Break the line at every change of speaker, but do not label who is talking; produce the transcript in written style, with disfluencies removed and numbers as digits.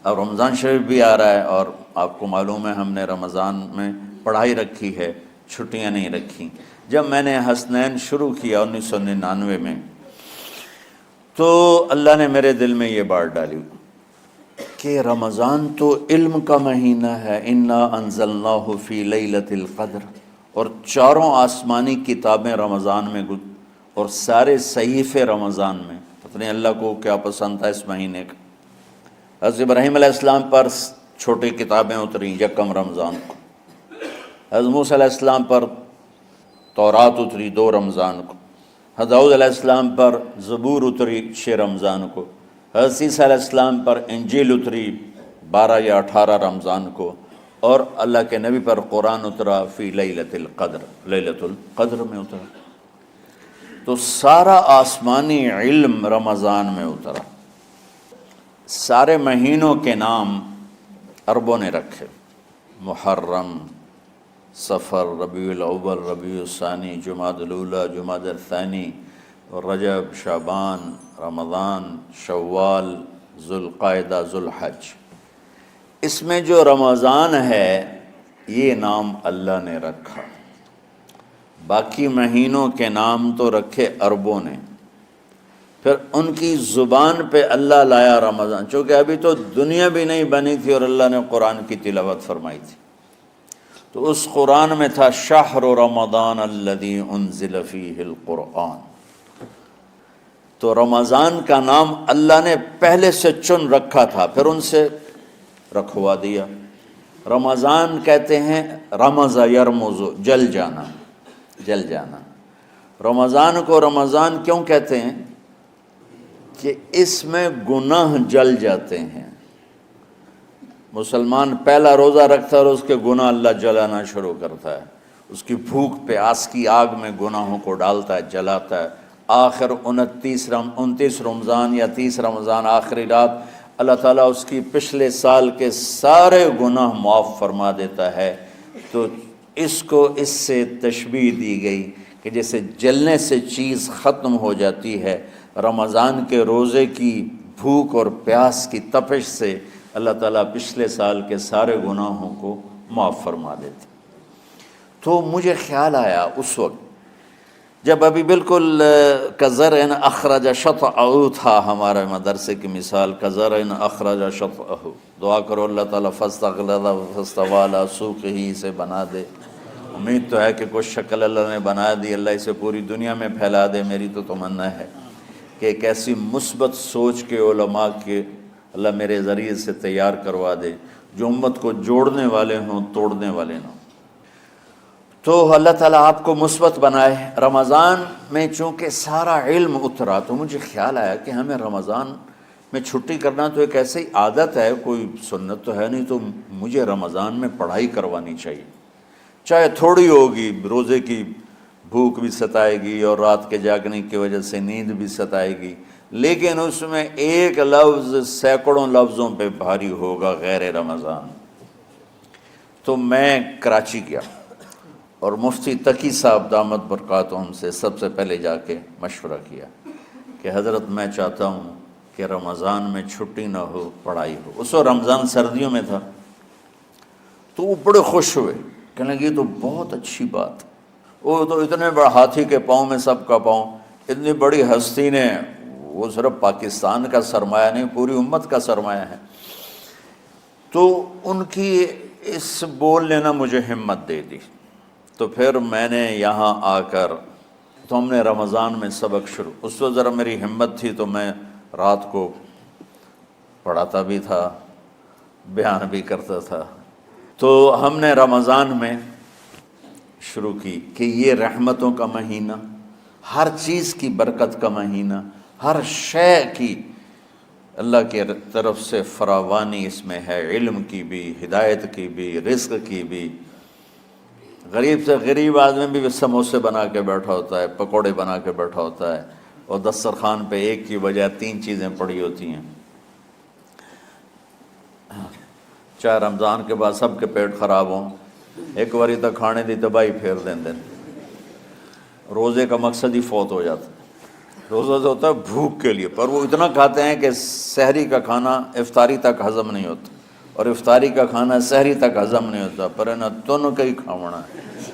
اب رمضان شریف بھی آ رہا ہے، اور آپ کو معلوم ہے ہم نے رمضان میں پڑھائی رکھی ہے، چھٹیاں نہیں رکھی۔ جب میں نے حسنین شروع کیا 1999 میں، تو اللہ نے میرے دل میں یہ بات ڈالی کہ رمضان تو علم کا مہینہ ہے، انا انزلناہ فی لیلۃ القدر، اور چاروں آسمانی کتابیں رمضان میں اور سارے صحیفے رمضان میں۔ اپنے اللہ کو کیا پسند تھا اس مہینے کا۔ حضرت ابراہیم علیہ السلام پر چھوٹی کتابیں اتریں یکم رمضان کو، حضرت موسیٰ علیہ السلام پر تورات اتری 2 رمضان کو، حضرت داؤد علیہ السلام پر زبور اتری 6 رمضان کو، حضرت عیسیٰ علیہ السلام پر انجیل اتری 12 یا 18 رمضان کو، اور اللہ کے نبی پر قرآن اترا فی لیلۃ القدر، لیلۃ القدر میں اترا۔ تو سارا آسمانی علم رمضان میں اترا۔ سارے مہینوں کے نام عربوں نے رکھے، محرم، صفر، ربیع الاول، ربیع الثانی، جمادی الاولیٰ، جمادی الثانی، رجب، شعبان، رمضان، شوال، ذوالقعدہ، ذوالحج۔ اس میں جو رمضان ہے یہ نام اللہ نے رکھا، باقی مہینوں کے نام تو رکھے عربوں نے۔ پھر ان کی زبان پہ اللہ لایا رمضان، چونکہ ابھی تو دنیا بھی نہیں بنی تھی اور اللہ نے قرآن کی تلاوت فرمائی تھی، تو اس قرآن میں تھا شہر رمضان الذی انزل فیہ القرآن۔ تو رمضان کا نام اللہ نے پہلے سے چن رکھا تھا، پھر ان سے رکھوا دیا۔ رمضان کہتے ہیں رمض یرمض، جل جانا، جل جانا۔ رمضان کو رمضان کیوں کہتے ہیں؟ کہ اس میں گناہ جل جاتے ہیں۔ مسلمان پہلا روزہ رکھتا ہے اور اس کے گناہ اللہ جلانا شروع کرتا ہے، اس کی بھوک پیاس کی آگ میں گناہوں کو ڈالتا ہے، جلاتا ہے۔ آخر 29 رمضان یا 30 رمضان آخری رات اللہ تعالیٰ اس کی پچھلے سال کے سارے گناہ معاف فرما دیتا ہے۔ تو اس کو اس سے تشبیہ دی گئی کہ جیسے جلنے سے چیز ختم ہو جاتی ہے، رمضان کے روزے کی بھوک اور پیاس کی تپش سے اللہ تعالیٰ پچھلے سال کے سارے گناہوں کو معاف فرما دیتے۔ تو مجھے خیال آیا اس وقت جب ابھی بالکل کزرع اخرج شطأہ تھا، ہمارے مدرسے کی مثال کزرع اخرج شطأہ، دعا کرو اللہ تعالیٰ فاستغلظ فاستوی علی سوقہ، اسے بنا دے۔ امید تو ہے کہ کچھ شکل اللہ نے بنا دی، اللہ اسے پوری دنیا میں پھیلا دے۔ میری تو تمنا ہے کہ ایک ایسی مثبت سوچ کے علماء کے اللہ میرے ذریعے سے تیار کروا دے جو امت کو جوڑنے والے ہوں، توڑنے والے نہ ہوں۔ تو اللہ تعالیٰ آپ کو مثبت بنائے۔ رمضان میں چونکہ سارا علم اترا تو مجھے خیال آیا کہ ہمیں رمضان میں چھٹی کرنا تو ایک ایسی عادت ہے، کوئی سنت تو ہے نہیں، تو مجھے رمضان میں پڑھائی کروانی چاہیے، چاہے تھوڑی ہوگی، روزے کی بھوک بھی ستائے گی اور رات کے جاگنے کی وجہ سے نیند بھی ستائے گی، لیکن اس میں ایک لفظ سینکڑوں لفظوں پہ بھاری ہوگا، غیر رمضان۔ تو میں کراچی گیا اور مفتی تقی صاحب دامت برکاتہم سے سب سے پہلے جا کے مشورہ کیا کہ حضرت میں چاہتا ہوں کہ رمضان میں چھٹی نہ ہو، پڑھائی ہو۔ اس وقت رمضان سردیوں میں تھا، تو وہ بڑے خوش ہوئے، کہنے لگے یہ تو بہت اچھی بات۔ وہ تو اتنے بڑے ہاتھی کے پاؤں میں سب کا پاؤں، اتنی بڑی ہستی نے، وہ صرف پاکستان کا سرمایہ نہیں پوری امت کا سرمایہ ہے۔ تو ان کی اس بولنے نے مجھے ہمت دے دی۔ تو پھر میں نے یہاں آ کر تو ہم نے رمضان میں سبق شروع، اس وقت ذرا میری ہمت تھی تو میں رات کو پڑھاتا بھی تھا، بیان بھی کرتا تھا۔ تو ہم نے رمضان میں شروع کی کہ یہ رحمتوں کا مہینہ، ہر چیز کی برکت کا مہینہ، ہر شے کی اللہ کی طرف سے فراوانی اس میں ہے، علم کی بھی، ہدایت کی بھی، رزق کی بھی۔ غریب سے غریب آدمی بھی سموسے بنا کے بیٹھا ہوتا ہے، پکوڑے بنا کے بیٹھا ہوتا ہے، اور دسترخوان پہ ایک کی بجائے 3 چیزیں پڑی ہوتی ہیں۔ چاہے رمضان کے بعد سب کے پیٹ خراب ہوں، ایک باری تو کھانے دی تباہی پھیر دیں، روزے کا مقصد ہی فوت ہو جاتا ہے۔ روزہ تو ہوتا ہے بھوک کے لیے، پر وہ اتنا کھاتے ہیں کہ سحری کا کھانا افطاری تک ہضم نہیں ہوتا، اور افطاری کا کھانا سحری تک ہضم نہیں ہوتا، پر ہے نا تن کا ہی کھاونا ہے۔